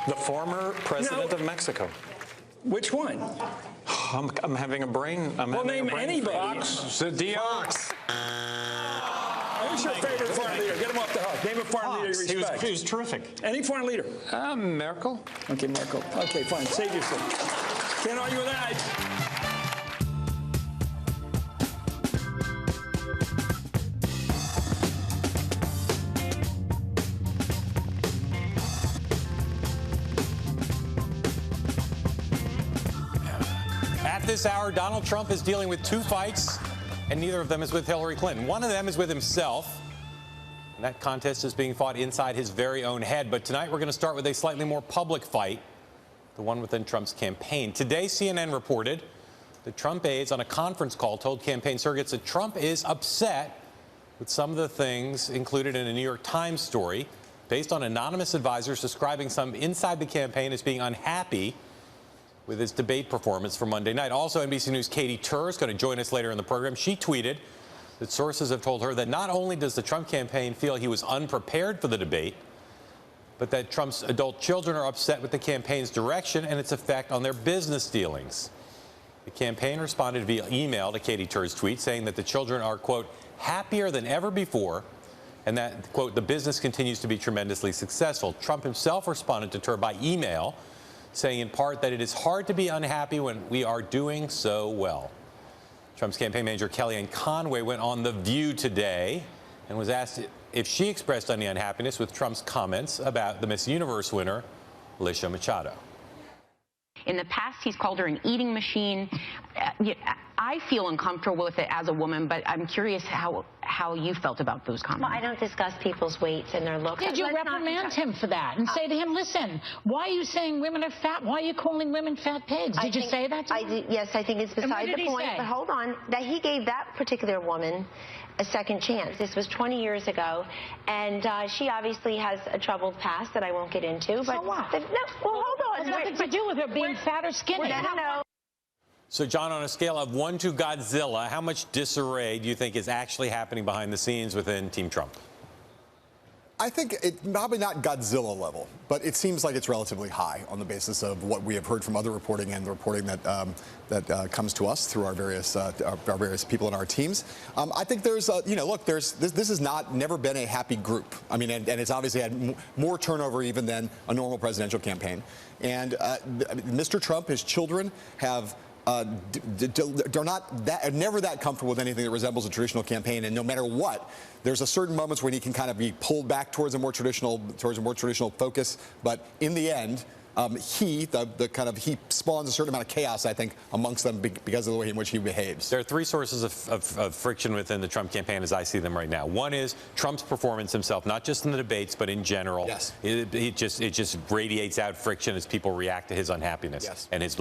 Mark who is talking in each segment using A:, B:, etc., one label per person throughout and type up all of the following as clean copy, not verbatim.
A: The former president of Mexico.
B: Which one?
A: I'm having a brain.
B: Well, name anybody.
A: Fox.
B: Who's your favorite foreign leader? Get him off the hook. Name a foreign leader you respect.
A: He was terrific.
B: Any foreign leader?
A: Merkel.
B: Okay, Merkel. Okay, fine. Save yourself. Can't argue with that.
C: At this hour, Donald Trump is dealing with two fights, and neither of them is with Hillary Clinton. One of them is with himself, and that contest is being fought inside his very own head. But tonight we're going to start with a slightly more public fight, the one within Trump's campaign. Today, CNN reported that Trump aides on a conference call told campaign surrogates that Trump is upset with some of the things included in a New York Times story based on anonymous advisors describing some inside the campaign as being unhappy with his debate performance for Monday night. Also, NBC News' Katie Tur is going to join us later in the program. She tweeted that sources have told her that not only does the Trump campaign feel he was unprepared for the debate, but that Trump's adult children are upset with the campaign's direction and its effect on their business dealings. The campaign responded via email to Katie Tur's tweet saying that the children are, quote, happier than ever before, and that, quote, the business continues to be tremendously successful. Trump himself responded to Tur by email, saying in part that it is hard to be unhappy when we are doing so well. Trump's campaign manager Kellyanne Conway went on The View today and was asked if she expressed any unhappiness with Trump's comments about the Miss Universe winner, Alicia Machado.
D: In the past, he's called her an eating machine. I feel uncomfortable with it as a woman, but I'm curious how you felt about those comments.
E: Well, I don't discuss people's weights and their looks.
F: Did you reprimand him for that and say to him, listen, why are you saying women are fat? Why are you calling women fat pigs? Did you say that to him?
E: Yes, I think it's beside the point. But hold on, that he gave that particular woman a second chance. This was 20 years ago, and she obviously has a troubled past that I won't get into. But
F: so what?
E: No, well, hold on.
F: It has nothing to do with her being fat or skinny.
E: No.
C: So, John, on a scale of 1 to Godzilla, how much disarray do you think is actually happening behind the scenes within Team Trump?
G: I think it probably not Godzilla level, but it seems like it's relatively high on the basis of what we have heard from other reporting and the reporting that comes to us through our various people in our teams. I think there's look, this has never been a happy group. I mean, and it's obviously had more turnover even than a normal presidential campaign. And Mr. Trump, his children have. They're never that comfortable with anything that resembles a traditional campaign, and no matter what, there's a certain moments when he can kind of be pulled back towards a more traditional focus. But in the end, he spawns a certain amount of chaos, I think, amongst them because of the way in which he behaves.
C: There are three sources of friction within the Trump campaign as I see them right now. One is Trump's performance himself, not just in the debates, but in general.
G: Yes.
C: It just radiates out friction as people react to his unhappiness.
G: Yes.
C: And his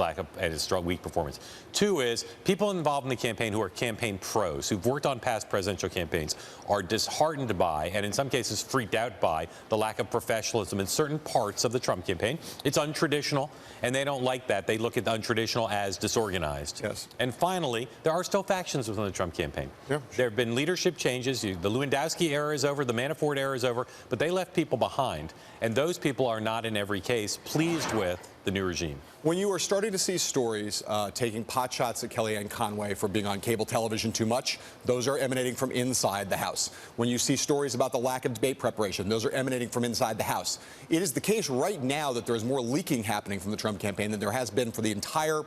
C: strong, weak performance. Two is people involved in the campaign who are campaign pros, who've worked on past presidential campaigns, are disheartened by, and in some cases freaked out by, the lack of professionalism in certain parts of the Trump campaign. It's untraditional, and they don't like that. They look at the untraditional as disorganized.
G: Yes.
C: And finally, there are still factions within the Trump campaign. Yeah. There have been leadership changes. The Lewandowski era is over. The Manafort era is over. But they left people behind. And those people are not, in every case, pleased with the new regime.
G: When you are starting to see stories taking pot shots at Kellyanne Conway for being on cable television too much, those are emanating from inside the House. When you see stories about the lack of debate preparation, those are emanating from inside the House. It is the case right now that there is more leaking happening from the Trump campaign than there has been for the entire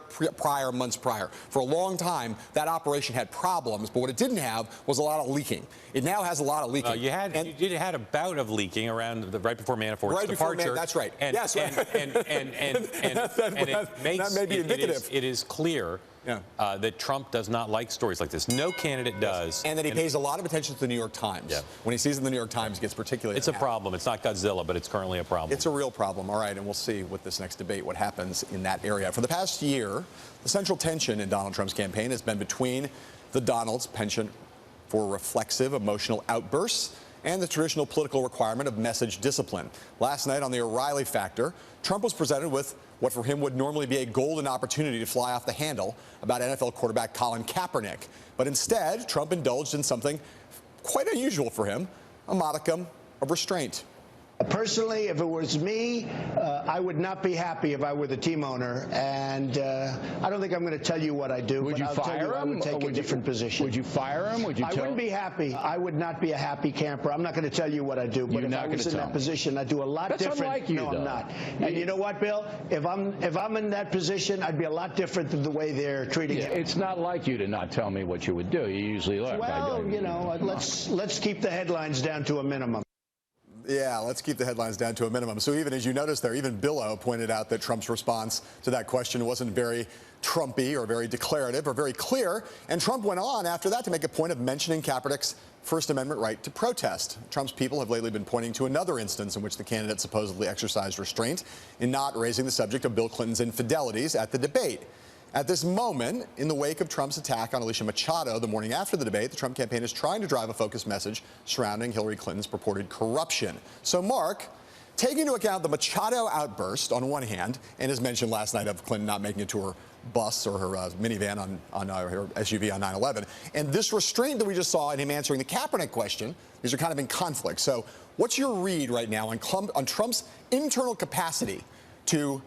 G: months prior. For a long time, that operation had problems, but what it didn't have was a lot of leaking. It now has a lot of leaking.
C: You had a bout of leaking around right before Manafort's departure.
G: That's right.
C: And,
G: yes.
C: It is clear that Trump does not like stories like this. No candidate does.
G: And that he pays a lot of attention to the New York Times. Yeah. When he sees in the New York Times, he gets particularly
C: It's a problem. It's not Godzilla, but it's currently a problem.
G: It's a real problem. All right, and we'll see with this next debate what happens in that area. For the past year, the central tension in Donald Trump's campaign has been between the Donald's penchant for reflexive emotional outbursts and the traditional political requirement of message discipline. Last night on the O'Reilly Factor, Trump was presented with what for him would normally be a golden opportunity to fly off the handle about NFL quarterback Colin Kaepernick. But instead, Trump indulged in something quite unusual for him, a modicum of restraint.
H: Personally, if it was me, I would not be happy if I were the team owner, and I don't think I'm going to tell you what I do.
B: Would you fire him?
H: I would take a different position.
B: Would you fire him? Would you?
H: I wouldn't be happy. I would not be a happy camper. I'm not going to tell you what I do, but if I was in that position, I'd do a lot different.
B: That's unlike you,
H: no,
B: though.
H: I'm not. And you know what, Bill? If I'm in that position, I'd be a lot different than the way they're treating it.
B: It's not like you to not tell me what you would do. You usually look.
H: Well, you know, let's keep the headlines down to a minimum.
G: Yeah, let's keep the headlines down to a minimum. So even as you noticed there, even Billo pointed out that Trump's response to that question wasn't very Trumpy or very declarative or very clear. And Trump went on after that to make a point of mentioning Kaepernick's First Amendment right to protest. Trump's people have lately been pointing to another instance in which the candidate supposedly exercised restraint in not raising the subject of Bill Clinton's infidelities at the debate. At this moment, in the wake of Trump's attack on Alicia Machado the morning after the debate, the Trump campaign is trying to drive a focused message surrounding Hillary Clinton's purported corruption. So, Mark, taking into account the Machado outburst on one hand, and as mentioned last night of Clinton not making it to her bus or her minivan on her SUV on 9/11, and this restraint that we just saw in him answering the Kaepernick question, these are kind of in conflict. So what's your read right now on Trump's internal capacity to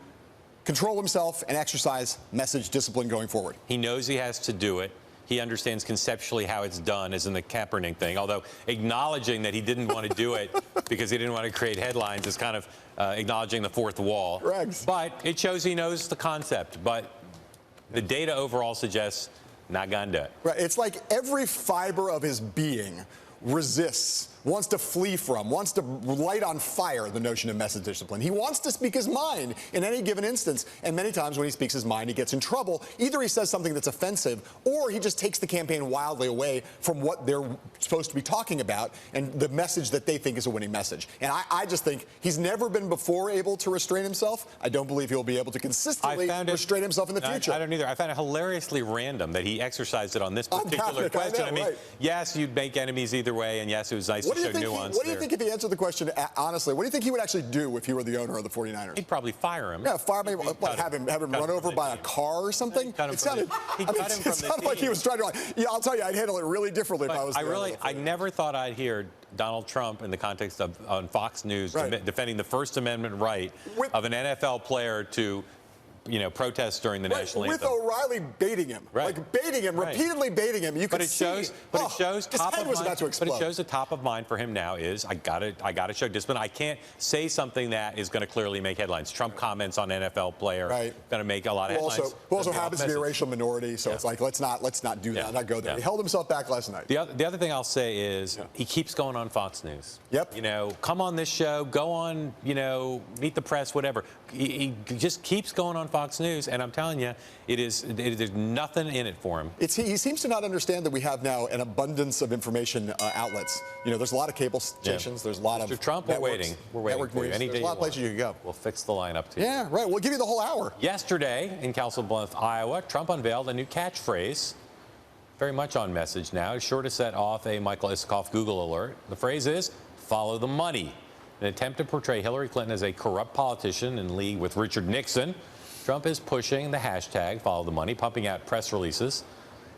G: control himself and exercise message discipline going forward?
C: He knows he has to do it. He understands conceptually how it's done, as in the Kaepernick thing, although acknowledging that he didn't want to do it because he didn't want to create headlines is kind of acknowledging the fourth wall.
G: Regs.
C: But it shows he knows the concept. But the data overall suggests not going to do it.
G: Right. It's like every fiber of his being resists, wants to flee from, wants to light on fire the notion of message discipline. He wants to speak his mind in any given instance, and many times when he speaks his mind, he gets in trouble. Either he says something that's offensive, or he just takes the campaign wildly away from what they're supposed to be talking about and the message that they think is a winning message. And I just think he's never been before able to restrain himself. I don't believe he'll be able to consistently restrain himself in the future.
C: I don't either. I found it hilariously random that he exercised it on this particular question. I mean,
G: right.
C: Yes, you'd make enemies either way, and yes, it was nice to show nuance.
G: What do you think if he answered the question honestly? What do you think he would actually do if he were the owner of the 49ers?
C: He'd probably fire him.
G: Yeah, fire him. What, have him run over by a car or something? It sounded like he was trying to. Yeah, I'll tell you, I'd handle it really differently if I was.
C: I never thought I'd hear Donald Trump in the context of on Fox News defending the First Amendment right of an NFL player to, protest during the national anthem.
G: With O'Reilly baiting him, repeatedly baiting him. You could
C: it shows top of mind. But it shows the top of mind for him now is I gotta show discipline. I can't say something that is going to clearly make headlines. Trump comments on NFL player going to make a lot of headlines.
G: Who also happens to be a racial minority, so it's like let's not do that. Not go there. He held himself back last night.
C: The other thing I'll say is he keeps going on Fox News.
G: Yep.
C: Come on this show, go on, meet the press, whatever. He just keeps going on Fox News, and I'm telling you, there's nothing in it for him.
G: He seems to not understand that we have now an abundance of information outlets. There's a lot of cable stations. There's a lot of
C: Trump. We're waiting for you.
G: There's a lot of places you can go.
C: We'll fix the lineup too.
G: Yeah, right. We'll give you the whole hour.
C: Yesterday in Council Bluffs, Iowa, Trump unveiled a new catchphrase. Very much on message now. It's sure to set off a Michael Isikoff Google alert. The phrase is "Follow the money." An attempt to portray Hillary Clinton as a corrupt politician in league with Richard Nixon. Trump is pushing the hashtag Follow the Money, pumping out press releases,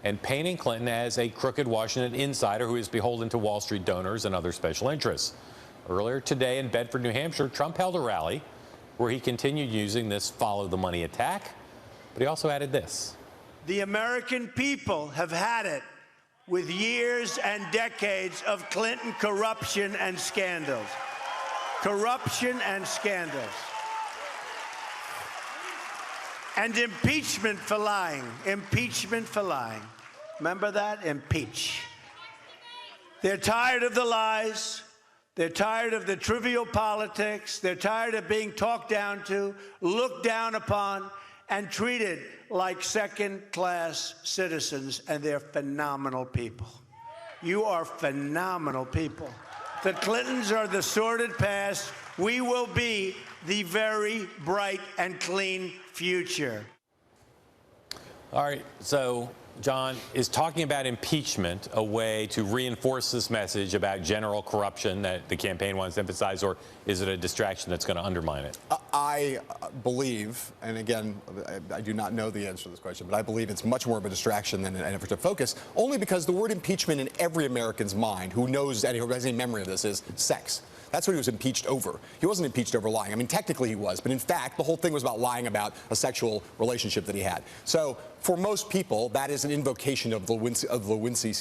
C: and painting Clinton as a crooked Washington insider who is beholden to Wall Street donors and other special interests. Earlier today in Bedford, New Hampshire, Trump held a rally where he continued using this Follow the Money attack, but he also added this.
I: The American people have had it with years and decades of Clinton corruption and scandals. Corruption and scandals. And impeachment for lying. Impeachment for lying. Remember that? Impeach. They're tired of the lies. They're tired of the trivial politics. They're tired of being talked down to, looked down upon, and treated like second-class citizens. And they're phenomenal people. You are phenomenal people. The Clintons are the sordid past. We will be the very bright and clean future.
C: All right, so John, is talking about impeachment a way to reinforce this message about general corruption that the campaign wants to emphasize, or is it a distraction that's going to undermine it?
G: I believe, and again, I do not know the answer to this question, but I believe it's much more of a distraction than an effort to focus, only because the word impeachment in every American's mind who knows who has any memory of this is sex. That's what he was impeached over. He wasn't impeached over lying. I mean, technically he was, but in fact, the whole thing was about lying about a sexual relationship that he had. So for most people, that is an invocation of the Lewinsky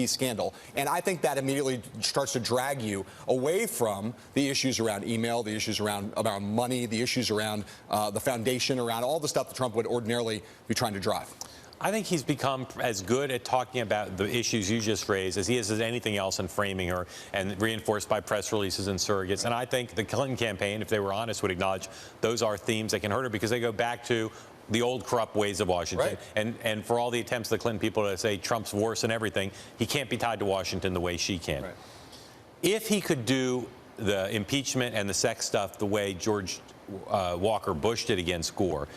G: scandal. And I think that immediately starts to drag you away from the issues around email, the issues around money, the issues around the foundation, around all the stuff that Trump would ordinarily be trying to drive.
C: I think he's become as good at talking about the issues you just raised as he is as anything else in framing her, and reinforced by press releases and surrogates. And I think the Clinton campaign, if they were honest, would acknowledge those are themes that can hurt her because they go back to the old corrupt ways of Washington.
G: Right.
C: And for all the attempts of the Clinton people to say Trump's worse and everything, he can't be tied to Washington the way she can. Right. If he could do the impeachment and the sex stuff the way George Walker Bush did against Gore,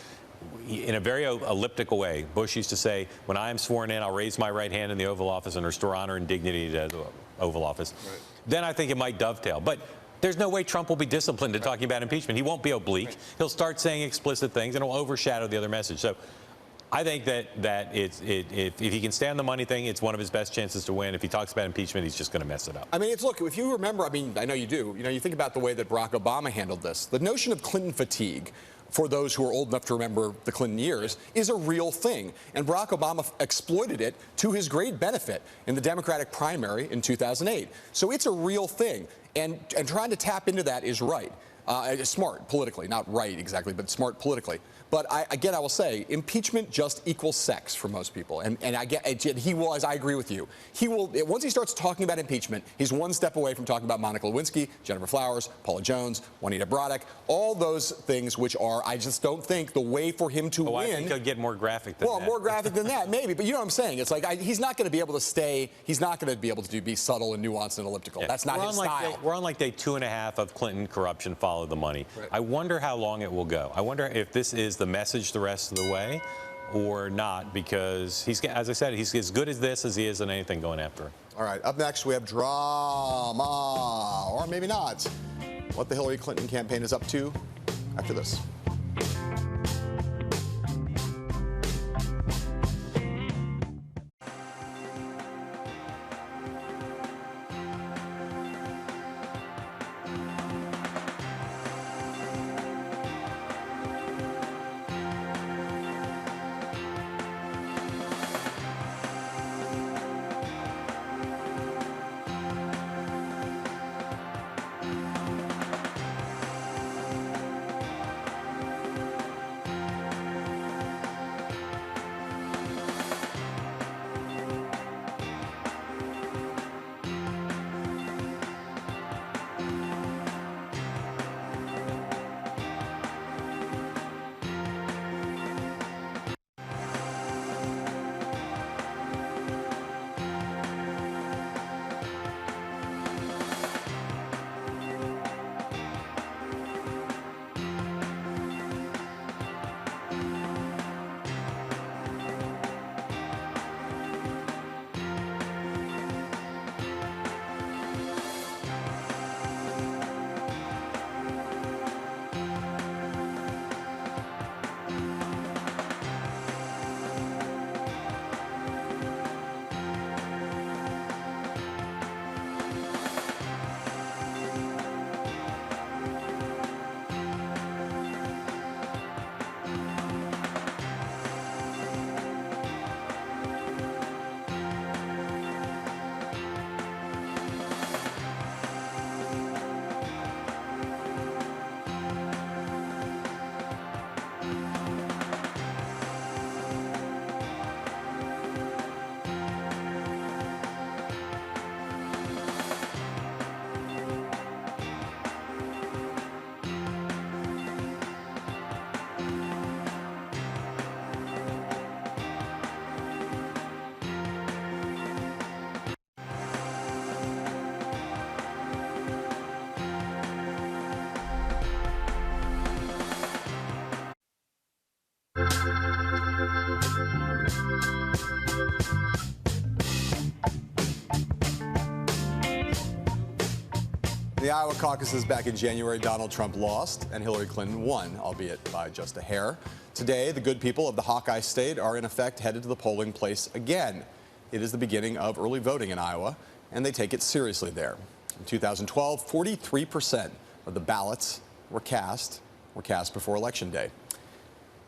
C: in a very elliptical way, Bush used to say, when I am sworn in, I'll raise my right hand in the Oval Office and restore honor and dignity to the Oval Office. Right. Then I think it might dovetail. But there's no way Trump will be disciplined in talking about impeachment. He won't be oblique. Right. He'll start saying explicit things, and it'll overshadow the other message. So I think that if he can stand the money thing, it's one of his best chances to win. If he talks about impeachment, he's just going to mess it up.
G: I mean, look, if you remember, I mean, I know you do, you think about the way that Barack Obama handled this. The notion of Clinton fatigue, for those who are old enough to remember the Clinton years, is a real thing. And Barack Obama exploited it to his great benefit in the Democratic primary in 2008. So it's a real thing. And trying to tap into that is right. Smart politically, not right exactly, but smart politically. But again, I will say, impeachment just equals sex for most people. And he will, as I agree with you, he will, once he starts talking about impeachment, he's one step away from talking about Monica Lewinsky, Jennifer Flowers, Paula Jones, Juanita Broderick, all those things which are, I just don't think, the way for him to win.
C: I think he'll get more graphic than that.
G: Well, more graphic than that, maybe. But you know what I'm saying? It's like, he's not going to be able to stay, he's not going to be able to be subtle and nuanced and elliptical. Yeah. That's not his style.
C: We're on like day 2.5 of Clinton corruption, follow the money. Right. I wonder how long it will go. I wonder if this is the message the rest of the way or not, because he's, as I said, he's as good at this as he is in anything going after.
G: All right, up next we have drama, or maybe not. What the Hillary Clinton campaign is up to after this. The Iowa caucuses back in January, Donald Trump lost and Hillary Clinton won, albeit by just a hair. Today, the good people of the Hawkeye State are in effect headed to the polling place again. It is the beginning of early voting in Iowa, and they take it seriously there. In 2012, 43% of the ballots were cast before Election Day.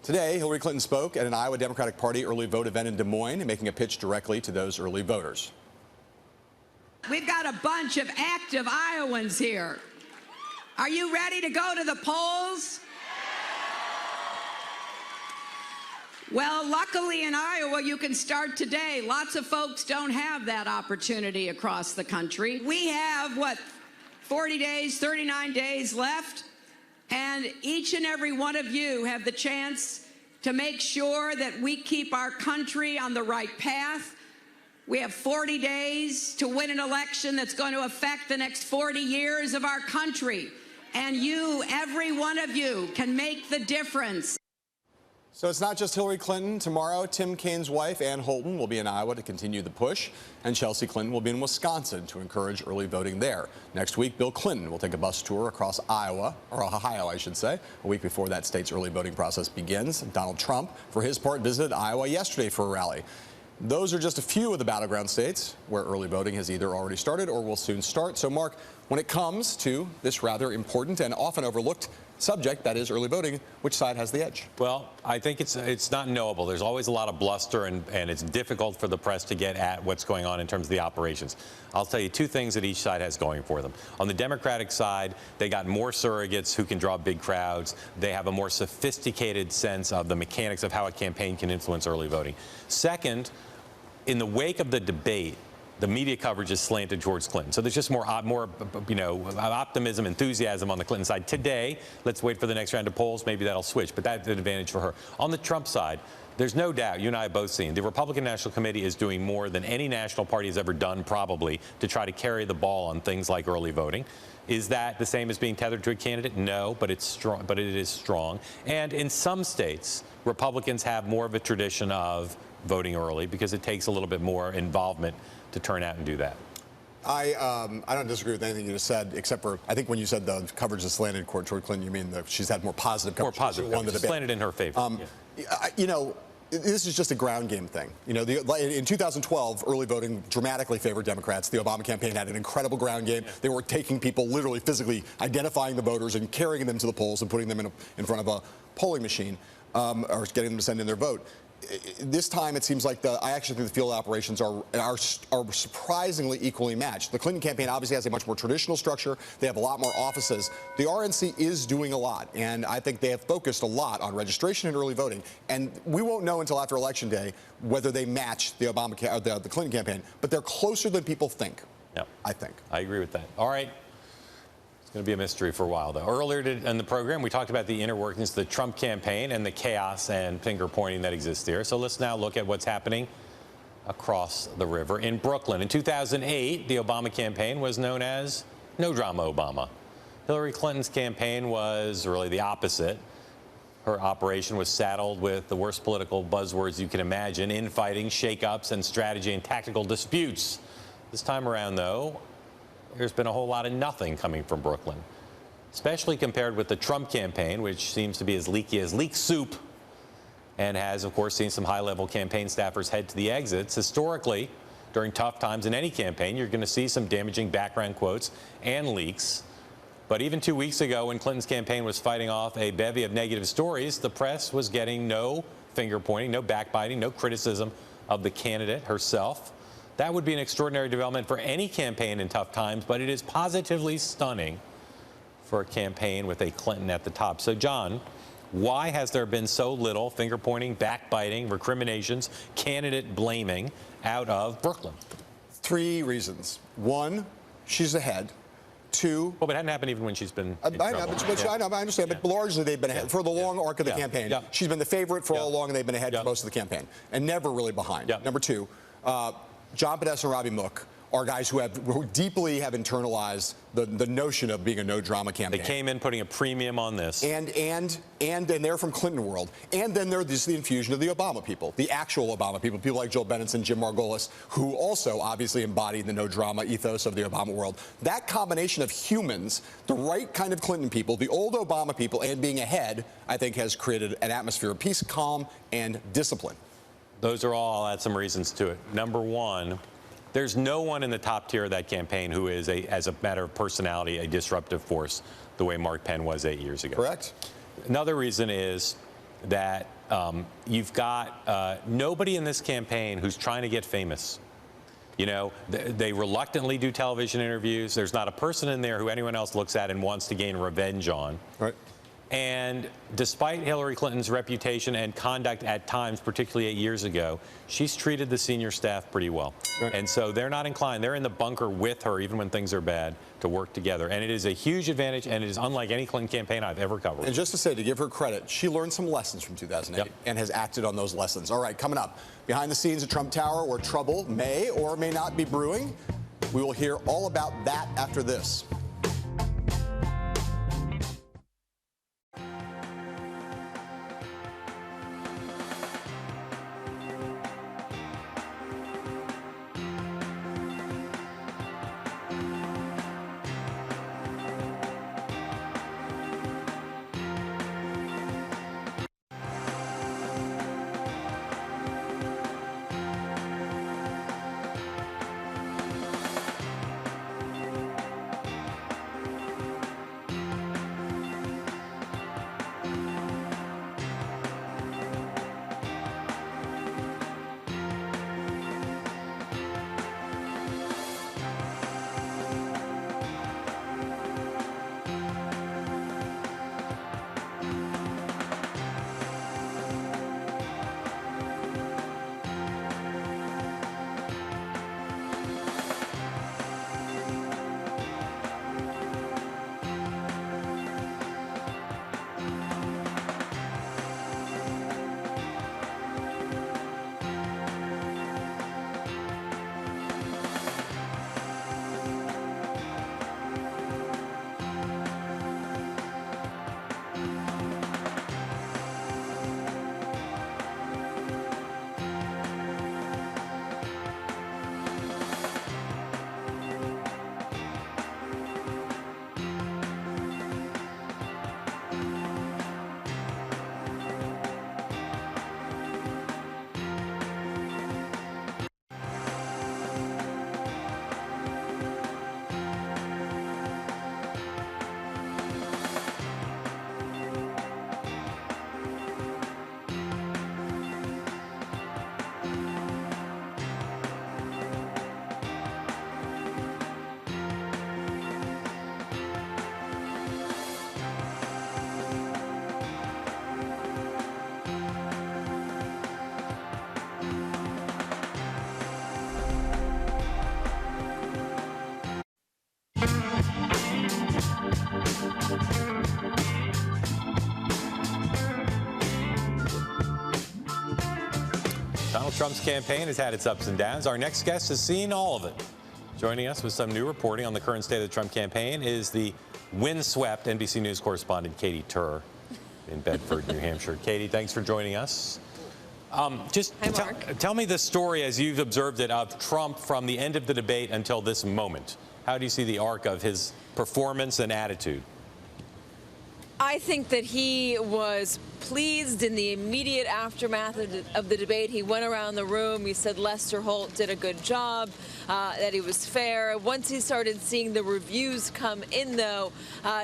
G: Today, Hillary Clinton spoke at an Iowa Democratic Party early vote event in Des Moines, making a pitch directly to those early voters.
J: We've got a bunch of active Iowans here. Are you ready to go to the polls? Well, luckily in Iowa, you can start today. Lots of folks don't have that opportunity across the country. We have, 40 days, 39 days left, and each and every one of you have the chance to make sure that we keep our country on the right path. We have 40 days to win an election that's going to affect the next 40 years of our country. And you, every one of you, can make the difference.
G: So it's not just Hillary Clinton. Tomorrow, Tim Kaine's wife, Ann Holton, will be in Iowa to continue the push, and Chelsea Clinton will be in Wisconsin to encourage early voting there. Next week, Bill Clinton will take a bus tour across Iowa, or Ohio, I should say, a week before that state's early voting process begins. Donald Trump, for his part, visited Iowa yesterday for a rally. Those are just a few of the battleground states where early voting has either already started or will soon start. So, Mark, when it comes to this rather important and often overlooked subject, that is early voting, which side has the edge?
C: Well, I think it's not knowable. There's always a lot of bluster, and it's difficult for the press to get at what's going on in terms of the operations. I'll tell you two things that each side has going for them. On the Democratic side, they got more surrogates who can draw big crowds. They have a more sophisticated sense of the mechanics of how a campaign can influence early voting. Second, in the wake of the debate, the media coverage is slanted towards Clinton. So there's just more optimism, enthusiasm on the Clinton side. Today, let's wait for the next round of polls. Maybe that'll switch, but that's an advantage for her. On the Trump side, there's no doubt, you and I have both seen, the Republican National Committee is doing more than any national party has ever done, probably, to try to carry the ball on things like early voting. Is that the same as being tethered to a candidate? No, but it's strong. But it is strong. And in some states, Republicans have more of a tradition of voting early because it takes a little bit more involvement to turn out and do that.
G: I don't disagree with anything you just said, except for I think when you said the coverage is slanted toward Clinton, you mean that she's had more positive coverage.
C: More positive coverage. Slanted in her favor.
G: You know, this is just a ground game thing. You know, in 2012, early voting dramatically favored Democrats. The Obama campaign had an incredible ground game. They were taking people, literally physically identifying the voters and carrying them to the polls and putting them in front of a polling machine, or getting them to send in their vote. This time, it seems like I actually think the field operations are surprisingly equally matched. The Clinton campaign obviously has a much more traditional structure. They have a lot more offices. The RNC is doing a lot, and I think they have focused a lot on registration and early voting. And we won't know until after Election Day whether they match the the Clinton campaign, but they're closer than people think.
C: Yep.
G: I think.
C: I agree with that. All right. Going to be a mystery for a while, though. Earlier in the program, we talked about the inner workings of the Trump campaign and the chaos and finger-pointing that exists there. So let's now look at what's happening across the river in Brooklyn. In 2008, the Obama campaign was known as No Drama Obama. Hillary Clinton's campaign was really the opposite. Her operation was saddled with the worst political buzzwords you can imagine: infighting, shakeups, and strategy and tactical disputes. This time around, though, there's been a whole lot of nothing coming from Brooklyn, especially compared with the Trump campaign, which seems to be as leaky as leak soup and has, of course, seen some high-level campaign staffers head to the exits. Historically, during tough times in any campaign, you're going to see some damaging background quotes and leaks. But even 2 weeks ago, when Clinton's campaign was fighting off a bevy of negative stories, the press was getting no finger-pointing, no backbiting, no criticism of the candidate herself. That would be an extraordinary development for any campaign in tough times, but it is positively stunning for a campaign with a Clinton at the top. So, John, why has there been so little finger-pointing, backbiting, recriminations, candidate blaming out of Brooklyn? 3 reasons. 1, she's ahead. 2, well, but it hadn't happened even when she's been in
G: I know, but I understand, but largely they've been ahead for the long arc of the campaign. She's been the favorite for all along, and they've been ahead for most of the campaign, and never really behind. Number 2, John Podesta and Robbie Mook are guys who deeply have internalized the notion of being a no-drama campaign.
C: They came in putting a premium on this.
G: And they're from Clinton world. And then there's the infusion of the Obama people, the actual Obama people like Joel Benenson, Jim Margolis, who also obviously embodied the no-drama ethos of the Obama world. That combination of humans, the right kind of Clinton people, the old Obama people, and being ahead, I think has created an atmosphere of peace, calm, and discipline.
C: Those are all, I'll add some reasons to it. Number 1, There's no one in the top tier of that campaign who is, as a matter of personality, a disruptive force the way Mark Penn was 8 years ago.
G: Correct.
C: Another reason is that you've got nobody in this campaign who's trying to get famous. You know, they reluctantly do television interviews. There's not a person in there who anyone else looks at and wants to gain revenge on.
G: Right.
C: And despite Hillary Clinton's reputation and conduct at times, particularly 8 years ago, she's treated the senior staff pretty well. Right. And so they're not inclined. They're in the bunker with her, even when things are bad, to work together. And it is a huge advantage, and it is unlike any Clinton campaign I've ever covered.
G: And just to say, to give her credit, she learned some lessons from 2008 and has acted on those lessons. All right, coming up, behind the scenes at Trump Tower, where trouble may or may not be brewing. We will hear all about that after this.
C: Donald Trump's campaign has had its ups and downs. Our next guest has seen all of it. Joining us with some new reporting on the current state of the Trump campaign is the windswept NBC News correspondent Katie Tur in Bedford, New Hampshire. Katie, thanks for joining us. Tell me the story as you've observed it of Trump from the end of the debate until this moment. How do you see the arc of his performance and attitude?
K: I think that he was pleased in the immediate aftermath of the debate. He went around the room. He said Lester Holt did a good job, that he was fair. Once he started seeing the reviews come in, though,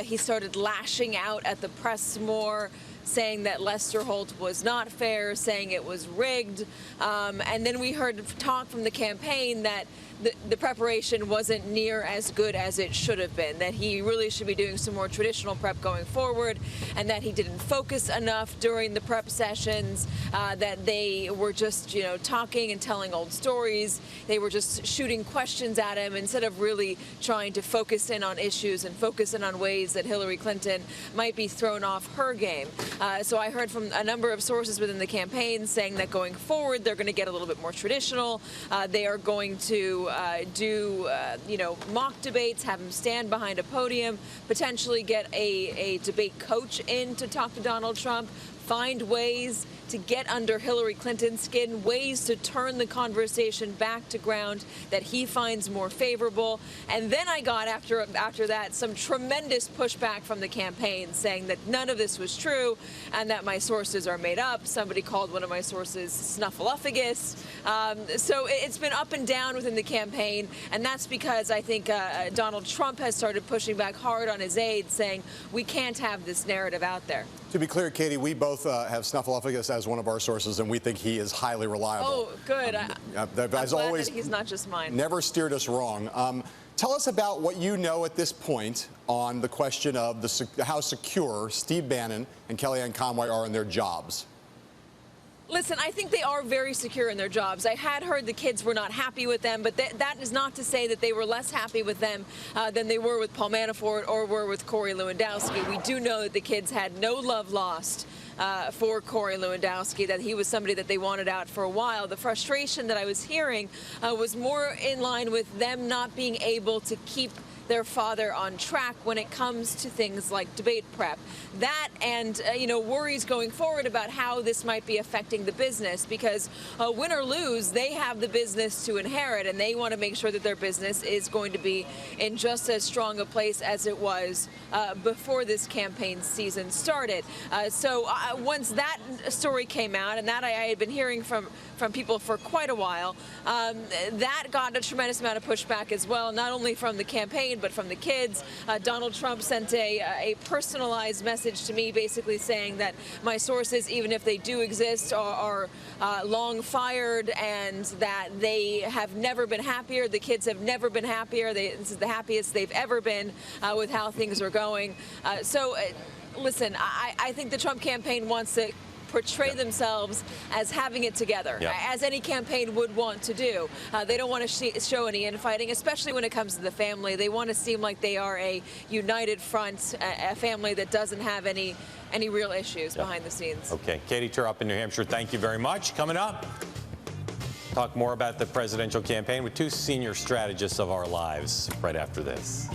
K: he started lashing out at the press more, saying that Lester Holt was not fair, saying it was rigged. And then we heard talk from the campaign that the preparation wasn't near as good as it should have been, that he really should be doing some more traditional prep going forward, and that he didn't focus enough during the prep sessions, that they were just, talking and telling old stories. They were just shooting questions at him instead of really trying to focus in on issues and focus in on ways that Hillary Clinton might be thrown off her game. So I heard from a number of sources within the campaign saying that going forward, they're going to get a little bit more traditional. They are going to do mock debates, have him stand behind a podium, potentially get a debate coach in to talk to Donald Trump, find ways to get under Hillary Clinton's skin, ways to turn the conversation back to ground that he finds more favorable. And then I got, after that, some tremendous pushback from the campaign saying that none of this was true and that my sources are made up. Somebody called one of my sources snuffleupagus. So it's been up and down within the campaign, and that's because I think Donald Trump has started pushing back hard on his aides, saying we can't have this narrative out there.
G: To be clear, Katie, we both have snuffleupagus as one of our sources, and we think he is highly reliable.
K: Oh, good. I'm
G: as
K: glad
G: always,
K: that he's not just mine.
G: Never steered us wrong. Tell us about what you know at this point on the question of how secure Steve Bannon and Kellyanne Conway are in their jobs.
K: Listen, I think they are very secure in their jobs. I had heard the kids were not happy with them, but that is not to say that they were less happy with them than they were with Paul Manafort or were with Corey Lewandowski. We do know that the kids had no love lost for Corey Lewandowski, that he was somebody that they wanted out for a while. The frustration that I was hearing was more in line with them not being able to keep their father on track when it comes to things like debate prep. That and, worries going forward about how this might be affecting the business, because win or lose, they have the business to inherit, and they want to make sure that their business is going to be in just as strong a place as it was before this campaign season started. So once that story came out, and that I had been hearing from people for quite a while, that got a tremendous amount of pushback as well, not only from the campaign, but from the kids. Donald Trump sent a personalized message to me, basically saying that my sources, even if they do exist, are long fired, and that they have never been happier. The kids have never been happier. This is the happiest they've ever been with how things are going. Listen, I think the Trump campaign wants to portray themselves as having it together, as any campaign would want to do. They don't want to show any infighting, especially when it comes to the family. They want to seem like they are a united front, a family that doesn't have any real issues behind the scenes.
C: Okay, Katie Turrup in New Hampshire, thank you very much. Coming up, talk more about the presidential campaign with two senior strategists of our lives right after this.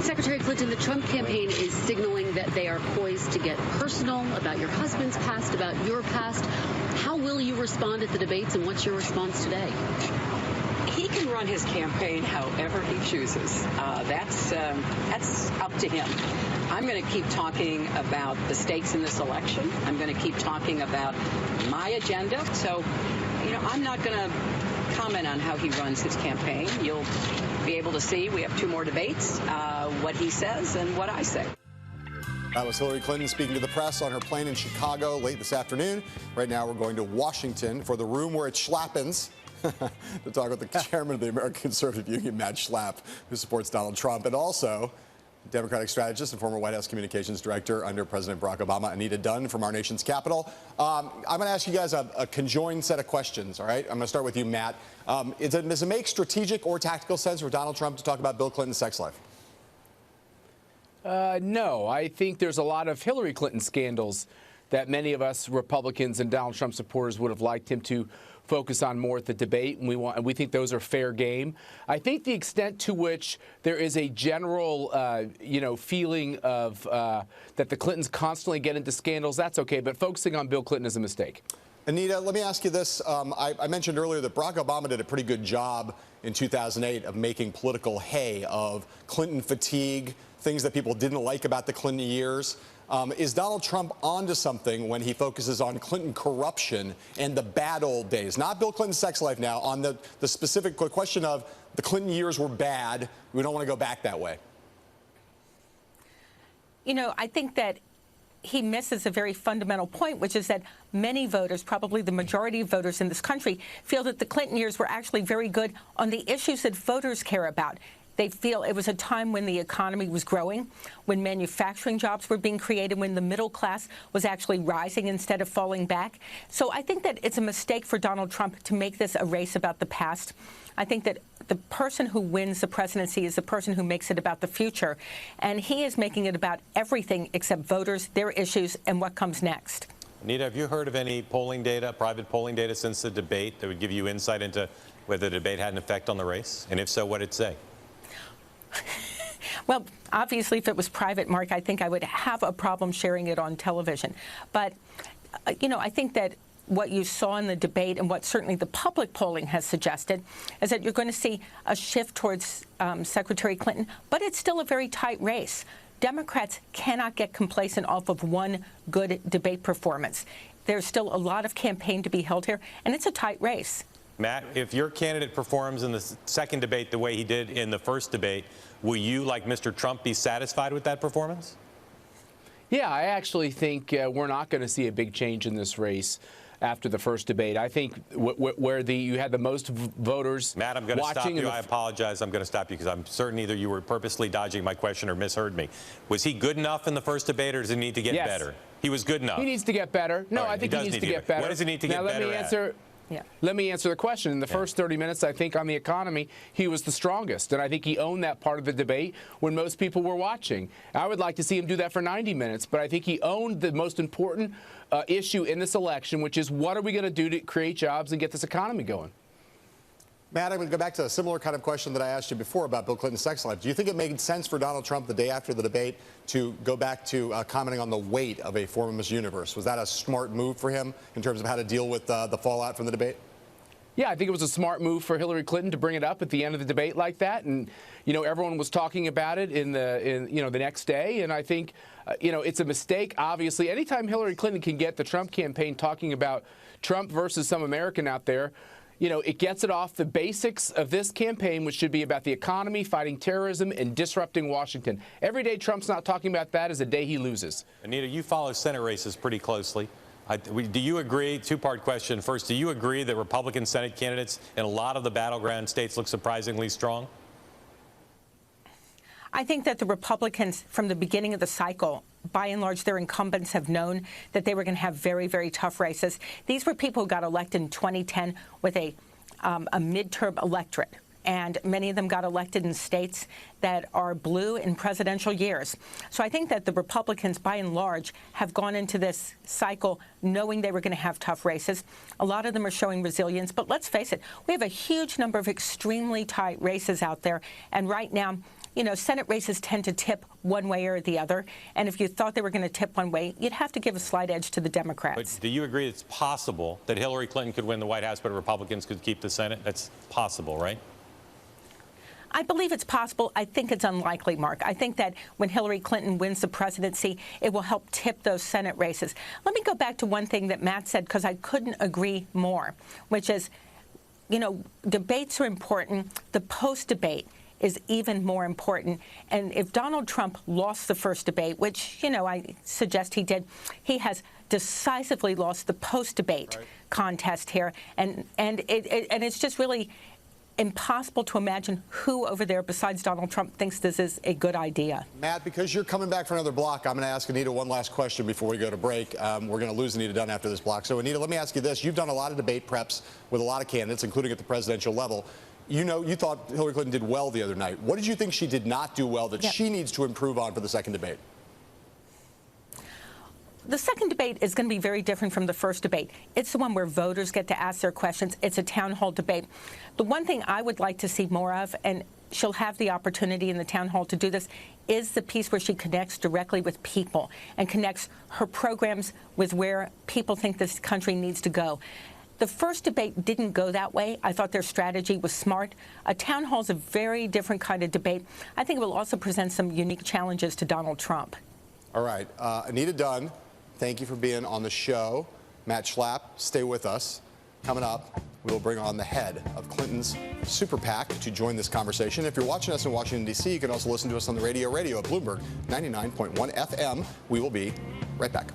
L: Secretary Clinton, the Trump campaign is signaling that they are poised to get personal about your husband's past, about your past. How will you respond at the debates, and what's your response today?
M: He can run his campaign however he chooses. That's up to him. I'm going to keep talking about the stakes in this election. I'm going to keep talking about my agenda. So, I'm not going to comment on how he runs his campaign. You'll be able to see, we have 2 more debates, what he says and what I say.
G: That was Hillary Clinton speaking to the press on her plane in Chicago late this afternoon. Right now, we're going to Washington for the room where it schlappens to talk with the chairman of the American Conservative Union, Matt Schlapp, who supports Donald Trump, and also Democratic strategist and former White House communications director under President Barack Obama, Anita Dunn from our nation's capital. I'm going to ask you guys a conjoined set of questions, all right? I'm going to start with you, Matt. Does it make strategic or tactical sense for Donald Trump to talk about Bill Clinton's sex life?
N: No, I think there's a lot of Hillary Clinton scandals that many of us Republicans and Donald Trump supporters would have liked him to focus on more at the debate, and we think those are fair game. I think the extent to which there is a general, feeling of that the Clintons constantly get into scandals, that's okay, but focusing on Bill Clinton is a mistake.
G: Anita, let me ask you this. I mentioned earlier that Barack Obama did a pretty good job in 2008 of making political hay of Clinton fatigue, things that people didn't like about the Clinton years. Is Donald Trump onto something when he focuses on Clinton corruption and the bad old days? Not Bill Clinton's sex life now, on the specific question of the Clinton years were bad. We don't want to go back that way.
O: I think that he misses a very fundamental point, which is that many voters, probably the majority of voters in this country, feel that the Clinton years were actually very good on the issues that voters care about. They feel it was a time when the economy was growing, when manufacturing jobs were being created, when the middle class was actually rising instead of falling back. So I think that it's a mistake for Donald Trump to make this a race about the past. I think that the person who wins the presidency is the person who makes it about the future. And he is making it about everything except voters, their issues, and what comes next.
C: Anita, have you heard of any polling data, private polling data since the debate that would give you insight into whether the debate had an effect on the race? And if so, what did it say?
O: Well, obviously, if it was private, Mark, I think I would have a problem sharing it on television. But, I think that what you saw in the debate and what certainly the public polling has suggested is that you're going to see a shift towards Secretary Clinton, but it's still a very tight race. Democrats cannot get complacent off of one good debate performance. There's still a lot of campaign to be held here, and it's a tight race.
C: Matt, if your candidate performs in the second debate the way he did in the first debate, will you, like Mr. Trump, be satisfied with that performance?
N: Yeah, I actually think we're not going to see a big change in this race after the first debate. I think where you had the most voters watching.
C: Matt, I'm going to stop you. I apologize. I'm going to stop you because I'm certain either you were purposely dodging my question or misheard me. Was he good enough in the first debate, or does he need to get better? He was good enough.
N: He needs to get better. No,
C: right,
N: I think he needs to get better.
C: What does he need to get better at?
N: Let me answer the question. In the first 30 minutes, I think on the economy, he was the strongest. And I think he owned that part of the debate when most people were watching. I would like to see him do that for 90 minutes. But I think he owned the most important issue in this election, which is what are we going to do to create jobs and get this economy going?
G: Matt, I'm going to go back to a similar kind of question that I asked you before about Bill Clinton's sex life. Do you think it made sense for Donald Trump the day after the debate to go back to commenting on the weight of a former Miss Universe? Was that a smart move for him in terms of how to deal with the fallout from the debate?
N: Yeah, I think it was a smart move for Hillary Clinton to bring it up at the end of the debate like that, and everyone was talking about it in the next day. And I think it's a mistake. Obviously, anytime Hillary Clinton can get the Trump campaign talking about Trump versus some American out there, it gets it off the basics of this campaign, which should be about the economy, fighting terrorism, and disrupting Washington. Every day Trump's not talking about that is a day he loses.
C: Anita, you follow Senate races pretty closely. Do you agree, two-part question. First, do you agree that Republican Senate candidates in a lot of the battleground states look surprisingly strong?
O: I think that the Republicans, from the beginning of the cycle, by and large, their incumbents have known that they were going to have very, very tough races. These were people who got elected in 2010 with a midterm electorate. And many of them got elected in states that are blue in presidential years. So I think that the Republicans, by and large, have gone into this cycle knowing they were going to have tough races. A lot of them are showing resilience. But let's face it, we have a huge number of extremely tight races out there. And right now, Senate races tend to tip one way or the other. And if you thought they were going to tip one way, you'd have to give a slight edge to the Democrats.
C: But do you agree it's possible that Hillary Clinton could win the White House, but Republicans could keep the Senate? That's possible, right?
O: I believe it's possible. I think it's unlikely, Mark. I think that when Hillary Clinton wins the presidency, it will help tip those Senate races. Let me go back to one thing that Matt said, because I couldn't agree more, which is, you know, debates are important. The post-debate is even more important. And if Donald Trump lost the first debate, which, you know, I suggest he did, he has decisively lost the post-debate contest here. And it's just really impossible to imagine who over there besides Donald Trump thinks this is a good idea.
G: Matt, because you're coming back for another block, I'm going to ask Anita one last question before we go to break. We're going to lose Anita Dunn after this block. So, Anita, let me ask you this. You've done a lot of debate preps with a lot of candidates, including at the presidential level. You know, you thought Hillary Clinton did well the other night. What did you think she did not do well that she needs to improve on for the second debate?
O: The second debate is going to be very different from the first debate. It's the one where voters get to ask their questions. It's a town hall debate. The one thing I would like to see more of, and she'll have the opportunity in the town hall to do this, is the piece where she connects directly with people and connects her programs with where people think this country needs to go. The first debate didn't go that way. I thought their strategy was smart. A town hall is a very different kind of debate. I think it will also present some unique challenges to Donald Trump.
G: All right. Anita Dunn, thank you for being on the show. Matt Schlapp, stay with us. Coming up, we will bring on the head of Clinton's super PAC to join this conversation. If you're watching us in Washington, D.C., you can also listen to us on the radio at Bloomberg 99.1 FM. We will be right back.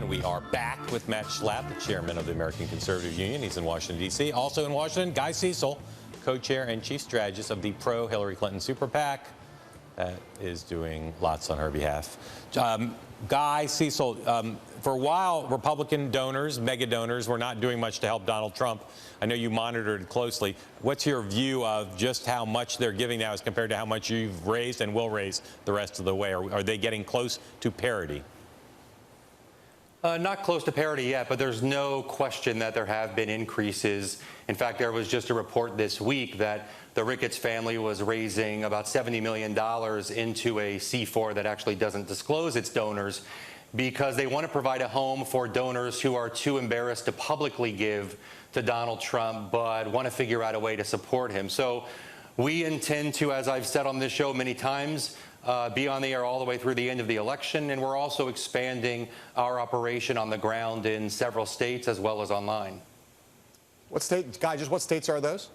C: We are back with Matt Schlapp, the chairman of the American Conservative Union. He's in Washington, D.C. Also in Washington, Guy Cecil, co-chair and chief strategist of the pro-Hillary Clinton super PAC. That is doing lots on her behalf. Guy Cecil, for a while, Republican donors, mega donors, were not doing much to help Donald Trump. I know you monitored it closely. What's your view of just how much they're giving now as compared to how much you've raised and will raise the rest of the way? Are they getting close to parity?
P: Not close to parity yet, but there's no question that there have been increases. In fact, there was just a report this week that the Ricketts family was raising about $70 million into a C4 that actually doesn't disclose its donors because they want to provide a home for donors who are too embarrassed to publicly give to Donald Trump but want to figure out a way to support him. So We intend to, as I've said on this show many times, be on the air all the way through the end of the election, and we're also expanding our operation on the ground in several states as well as online.
G: What state, Guy, just what states are those?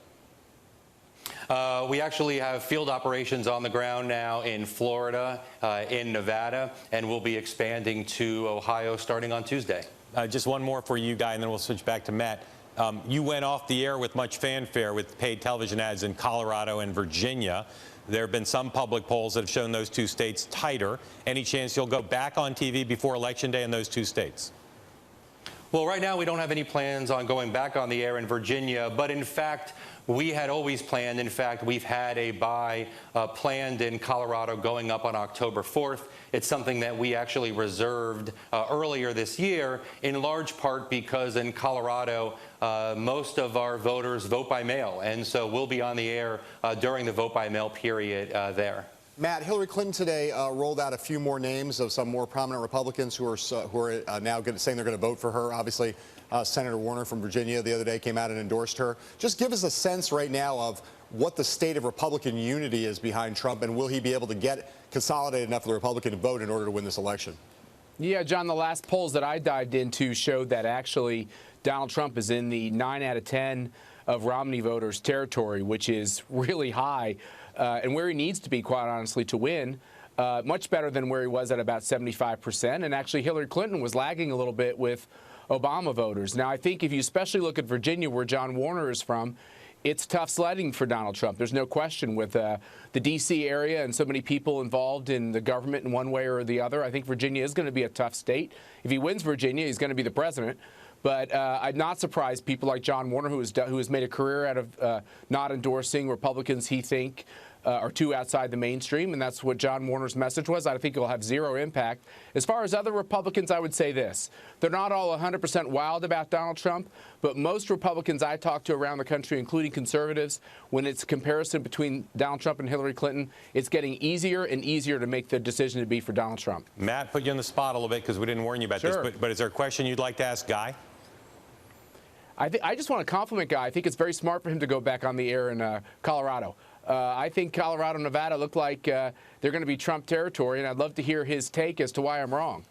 P: We actually have field operations on the ground now in Florida, in Nevada, and we'll be expanding to Ohio starting on Tuesday.
C: Just one more for you, Guy, and then we'll switch back to Matt. You went off the air with much fanfare with paid television ads in Colorado and Virginia. There have been some public polls that have shown those two states tighter. Any chance you'll go back on TV before Election Day in those two states?
P: Well, right now we don't have any plans on going back on the air in Virginia, but in fact, we had always planned. In fact, we've had a buy planned in Colorado going up on October 4th. It's something that we actually reserved earlier this year, in large part because in Colorado, most of our voters vote by mail. And so we'll be on the air during the vote by mail period there.
G: Matt, Hillary Clinton today rolled out a few more names of some more prominent Republicans who are now saying they're going to vote for her. Obviously, Senator Warner from Virginia the other day came out and endorsed her. Just give us a sense right now of what the state of Republican unity is behind Trump, and will he be able to get consolidated enough of the Republican vote in order to win this election?
N: Yeah, John, the last polls that I dived into showed that actually Donald Trump is in the 9 out of 10 of Romney voters territory, which is really high. And where he needs to be, quite honestly, to win, much better than where he was at about 75%. And actually, Hillary Clinton was lagging a little bit with Obama voters. Now, I think if you especially look at Virginia, where John Warner is from, it's tough sledding for Donald Trump. There's no question with the D.C. area and so many people involved in the government in one way or the other. I think Virginia is going to be a tough state. If he wins Virginia, he's going to be the president. But I'm not surprised people like John Warner, who has made a career out of not endorsing Republicans he think are too outside the mainstream, and that's what John Warner's message was. I think it will have zero impact. As far as other Republicans, I would say this. They're not all 100% wild about Donald Trump, but most Republicans I talk to around the country, including conservatives, when it's a comparison between Donald Trump and Hillary Clinton, it's getting easier and easier to make the decision to be for Donald Trump.
C: Matt, put you on the spot a little bit because we didn't warn you about this, but is there a question you'd like to ask Guy?
N: I just want to compliment Guy. I think it's very smart for him to go back on the air in Colorado. I think Colorado and Nevada look like they're going to be Trump territory, and I'd love to hear his take as to why I'm wrong.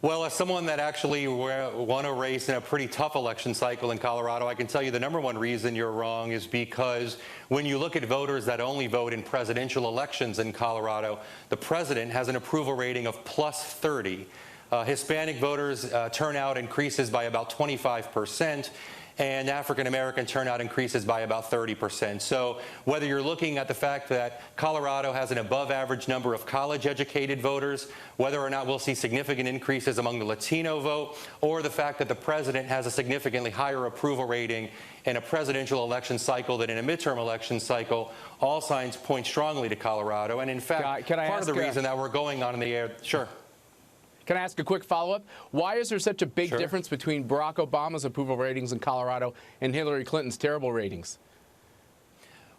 P: Well, as someone that actually won a race in a pretty tough election cycle in Colorado, I can tell you the number one reason you're wrong is because when you look at voters that only vote in presidential elections in Colorado, the president has an approval rating of plus 30. Hispanic voters turnout increases by about 25%. And African-American turnout increases by about 30%. So whether you're looking at the fact that Colorado has an above-average number of college-educated voters, whether or not we'll see significant increases among the Latino vote, or the fact that the president has a significantly higher approval rating in a presidential election cycle than in a midterm election cycle, all signs point strongly to Colorado. And in fact, part of the reason that we're going on in the air, sure.
N: Can I ask a quick follow-up? Why is there such a big difference between Barack Obama's approval ratings in Colorado and Hillary Clinton's terrible ratings?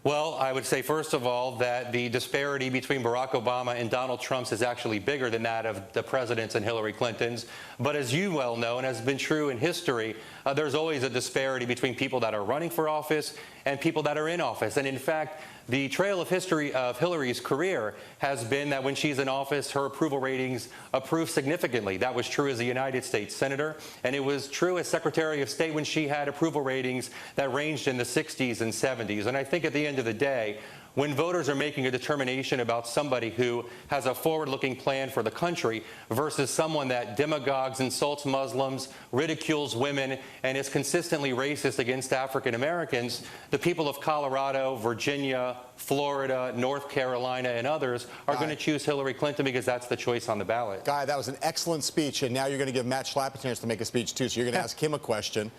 P: Well, I would say, first of all, that the disparity between Barack Obama and Donald Trump's is actually bigger than that of the president's and Hillary Clinton's. But as you well know, and has been true in history, there's always a disparity between people that are running for office and people that are in office. And in fact, the trail of history of Hillary's career has been that when she's in office, her approval ratings improve significantly. That was true as a United States Senator, and it was true as Secretary of State when she had approval ratings that ranged in the 60s and 70s. And I think at the end of the day, when voters are making a determination about somebody who has a forward-looking plan for the country versus someone that demagogues, insults Muslims, ridicules women, and is consistently racist against African Americans, the people of Colorado, Virginia, Florida, North Carolina, and others are going to choose Hillary Clinton because that's the choice on the ballot.
G: Guy, that was an excellent speech, and now you're going to give Matt Schlapp a chance to make a speech, too, so you're going to ask him a question.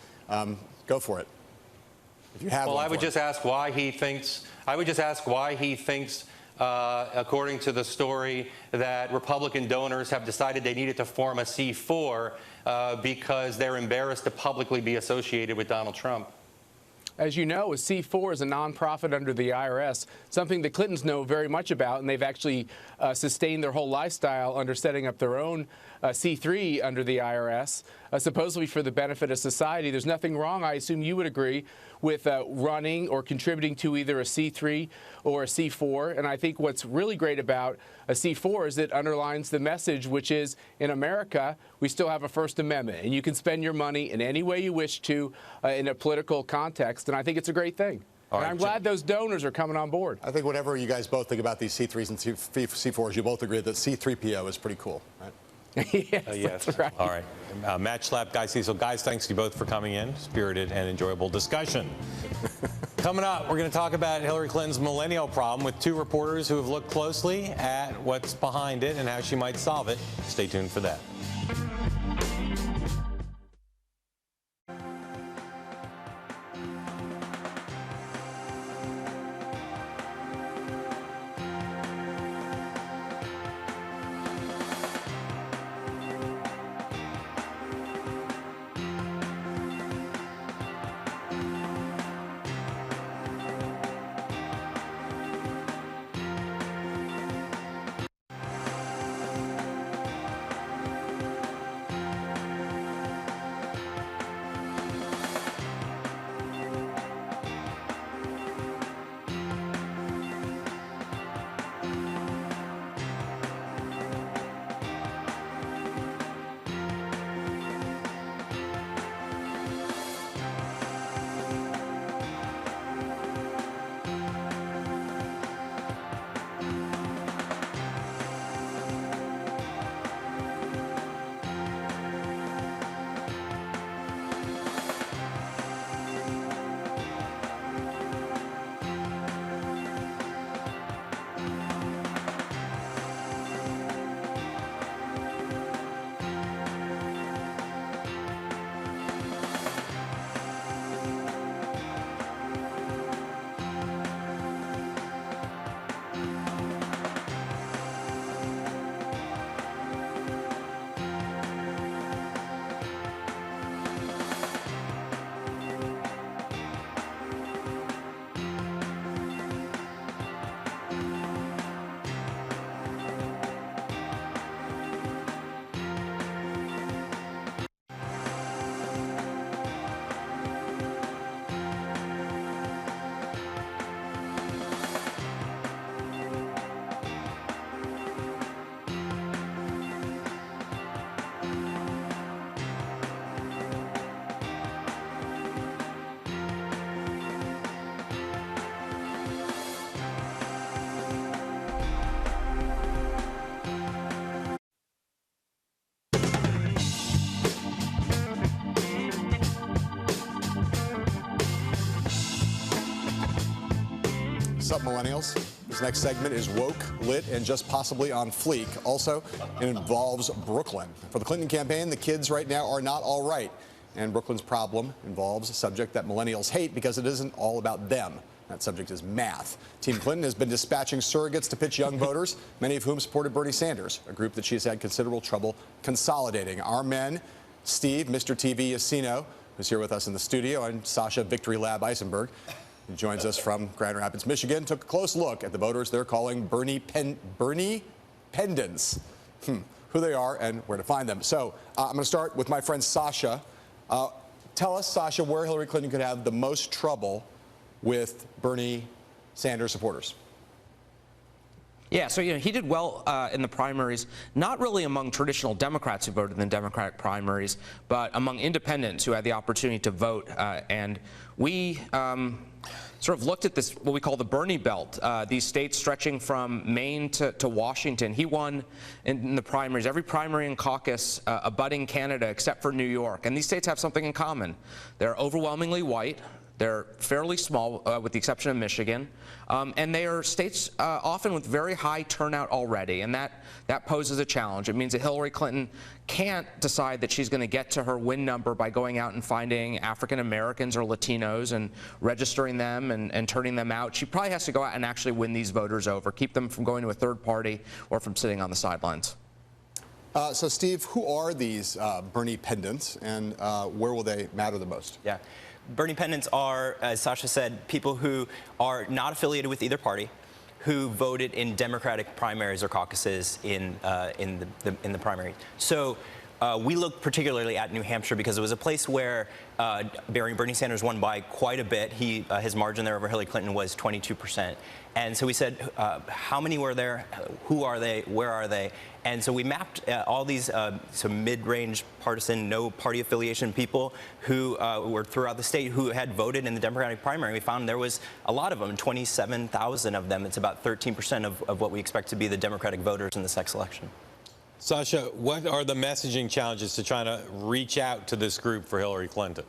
G: Go for it. If you have one.
P: Well, I would just ask why he thinks, according to the story, that Republican donors have decided they needed to form a C4 because they're embarrassed to publicly be associated with Donald Trump.
N: As you know, a C4 is a nonprofit under the IRS, something the Clintons know very much about, and they've actually sustained their whole lifestyle under setting up their own C3 under the IRS, supposedly for the benefit of society. There's nothing wrong, I assume you would agree, with running or contributing to either a C3 or a C4. And I think what's really great about a C4 is it underlines the message, which is in America, we still have a First Amendment, and you can spend your money in any way you wish to in a political context. And I think it's a great thing. And I'm glad those donors are coming on board.
G: I think whenever you guys both think about these C3s and C4s, you both agree that C3PO is pretty cool, right?
C: Yes.
N: That's right.
C: All right. Match slap, Guy Cecil. Guys, thanks to you both for coming in. Spirited and enjoyable discussion. Coming up, we're going to talk about Hillary Clinton's millennial problem with two reporters who have looked closely at what's behind it and how she might solve it. Stay tuned for that.
G: What's up, millennials? This next segment is woke, lit, and just possibly on fleek. Also, it involves Brooklyn. For the Clinton campaign, the kids right now are not all right. And Brooklyn's problem involves a subject that millennials hate because it isn't all about them. That subject is math. Team Clinton has been dispatching surrogates to pitch young voters, many of whom supported Bernie Sanders, a group that she's had considerable trouble consolidating. Our men, Steve, Mr. TV Yacino, who's here with us in the studio, and Sasha Victory Lab Eisenberg, who joins us from Grand Rapids, Michigan, took a close look at the voters they're calling Bernie pendants, who they are and where to find them. So I'm going to start with my friend Sasha. Tell us, Sasha, where Hillary Clinton could have the most trouble with Bernie Sanders supporters.
Q: Yeah, so he did well in the primaries, not really among traditional Democrats who voted in the Democratic primaries, but among independents who had the opportunity to vote. And we sort of looked at this, what we call the Bernie belt, these states stretching from Maine to Washington. He won in the primaries, every primary and caucus abutting Canada except for New York. And these states have something in common. They're overwhelmingly white. They're fairly small, with the exception of Michigan, and they are states often with very high turnout already, and that poses a challenge. It means that Hillary Clinton can't decide that she's going to get to her win number by going out and finding African Americans or Latinos and registering them and turning them out. She probably has to go out and actually win these voters over, keep them from going to a third party or from sitting on the sidelines.
G: So, Steve, who are these Bernie pendants, and where will they matter the most?
R: Yeah. Bernie pendants are, as Sasha said, people who are not affiliated with either party, who voted in Democratic primaries or caucuses in the primary. So we looked particularly at New Hampshire because it was a place where Bernie Sanders won by quite a bit. His margin there over Hillary Clinton was 22%. And so we said, how many were there? Who are they? Where are they? And so we mapped all these some mid-range partisan, no party affiliation people who were throughout the state who had voted in the Democratic primary. We found there was a lot of them, 27,000 of them. It's about 13% of what we expect to be the Democratic voters in this next election.
C: Sasha, what are the messaging challenges to trying to reach out to this group for Hillary Clinton?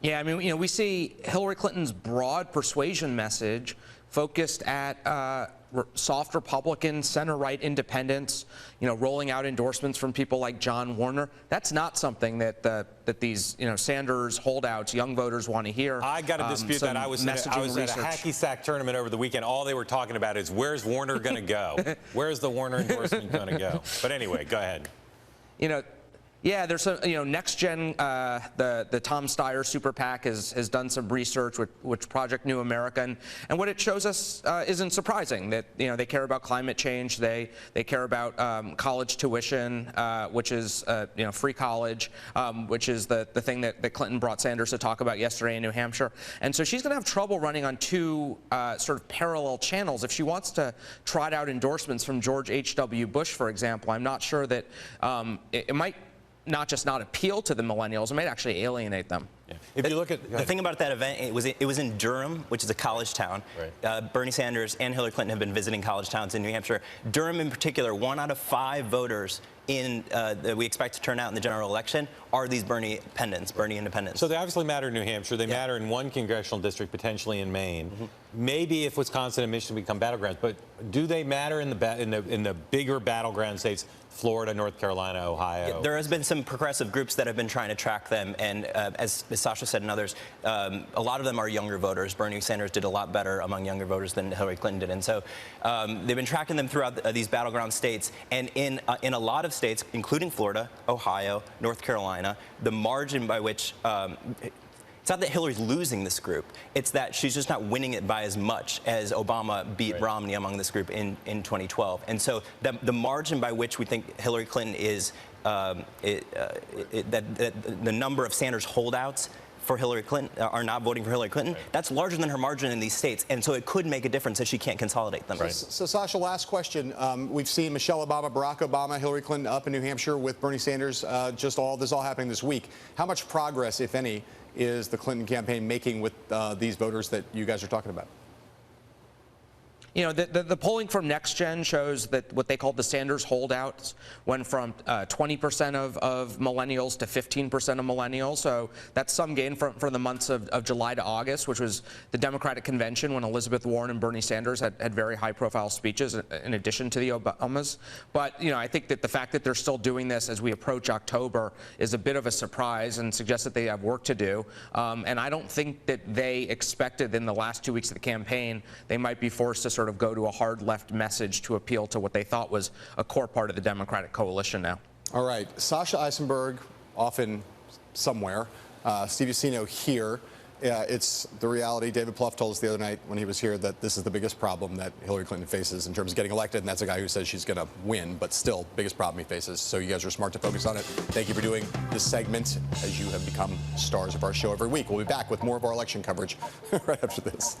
Q: Yeah, I mean, we see Hillary Clinton's broad persuasion message focused at soft Republican, center-right independents, rolling out endorsements from people like John Warner. That's not something that these, Sanders holdouts, young voters want to hear.
C: I got to dispute that. I was at a hacky sack tournament over the weekend. All they were talking about is where's Warner going to go? Where's the Warner endorsement going to go? But anyway, go ahead.
Q: Yeah, there's some, Next Gen, the Tom Steyer super PAC has done some research with Project New America, and what it shows us isn't surprising. That they care about climate change, they care about college tuition, which is free college, which is the thing that Clinton brought Sanders to talk about yesterday in New Hampshire, and so she's going to have trouble running on two sort of parallel channels if she wants to trot out endorsements from George H.W. Bush, for example. I'm not sure that it might not just not appeal to the millennials, it might actually alienate them.
C: Yeah. If you look at
R: the thing about that event, it was in Durham, which is a college town. Right. Bernie Sanders and Hillary Clinton have been visiting college towns in New Hampshire. Durham, in particular, 1 out of 5 voters that we expect to turn out in the general election are these Bernie independents.
C: So they obviously matter in New Hampshire. They matter in one congressional district, potentially in Maine. Maybe if Wisconsin and Michigan become battlegrounds, but do they matter in the bigger battleground states? Florida, North Carolina, Ohio.
R: Yeah, there has been some progressive groups that have been trying to track them, and as Sasha said and others, a lot of them are younger voters. Bernie Sanders did a lot better among younger voters than Hillary Clinton did, and so they've been tracking them throughout these battleground states. And in a lot of states, including Florida, Ohio, North Carolina, the margin by which it's not that Hillary's losing this group. It's that she's just not winning it by as much as Obama beat Romney among this group in 2012. And so the margin by which we think Hillary Clinton is, the number of Sanders holdouts for Hillary Clinton are not voting for Hillary Clinton, that's larger than her margin in these states. And so it could make a difference if she can't consolidate them.
G: So Sasha, last question. We've seen Michelle Obama, Barack Obama, Hillary Clinton up in New Hampshire with Bernie Sanders. This all happening this week. How much progress, if any, is the Clinton campaign making with these voters that you guys are talking about?
Q: The polling from Next Gen shows that what they call the Sanders holdouts went from 20% of millennials to 15% of millennials. So that's some gain for the months of July to August, which was the Democratic convention when Elizabeth Warren and Bernie Sanders had very high-profile speeches in addition to the Obamas. But, I think that the fact that they're still doing this as we approach October is a bit of a surprise and suggests that they have work to do. And I don't think that they expected in the last 2 weeks of the campaign they might be forced to sort of go to a hard left message to appeal to what they thought was a core part of the Democratic coalition now.
G: All right. Sasha Eisenberg, often somewhere. Steve Ucino here. It's the reality. David Plouffe told us the other night when he was here that this is the biggest problem that Hillary Clinton faces in terms of getting elected, and that's a guy who says she's going to win, but still, biggest problem he faces. So you guys are smart to focus on it. Thank you for doing this segment, as you have become stars of our show every week. We'll be back with more of our election coverage right after this.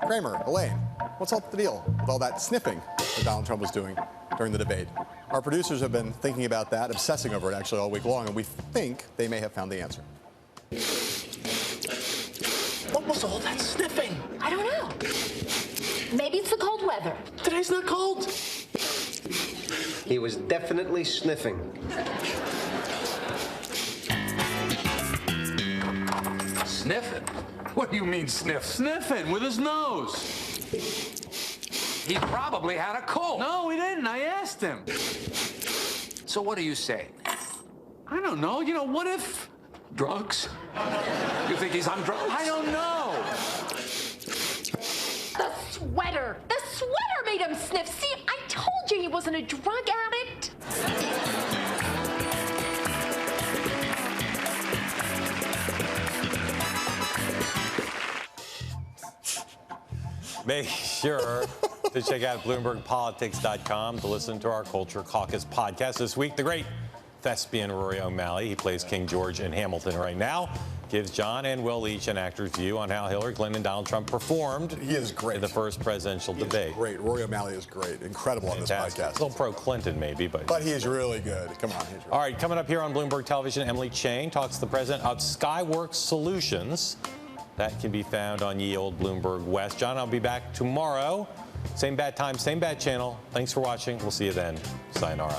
G: Kramer, Elaine, what's up the deal with all that sniffing that Donald Trump was doing during the debate? Our producers have been thinking about that, obsessing over it actually all week long, and we think they may have found the answer.
S: What was all that sniffing?
T: I don't know. Maybe it's the cold weather.
S: Today's not cold.
U: He was definitely sniffing.
V: Sniffing? What do you mean sniff? Sniffing with his nose. He probably had a cold. No, he didn't. I asked him. So what do you say? I don't know. You know, what if drugs? You think he's on drugs? I don't know.
T: The sweater. The sweater made him sniff. See, I told you he wasn't a drug addict.
C: Make sure to check out BloombergPolitics.com to listen to our Culture Caucus podcast. This week, the great thespian Rory O'Malley, he plays King George in Hamilton right now, gives John and Will each an actor's view on how Hillary Clinton and Donald Trump performed in the first presidential debate.
G: Great. Rory O'Malley is great. Incredible on this podcast.
C: A little pro-Clinton maybe, but
G: he is really good. Come on. He's really
C: All right, coming up here on Bloomberg Television, Emily Chang talks to the president of Skyworks Solutions. That can be found on ye old Bloomberg West. John, I'll be back tomorrow. Same bad time, same bad channel. Thanks for watching. We'll see you then. Sayonara.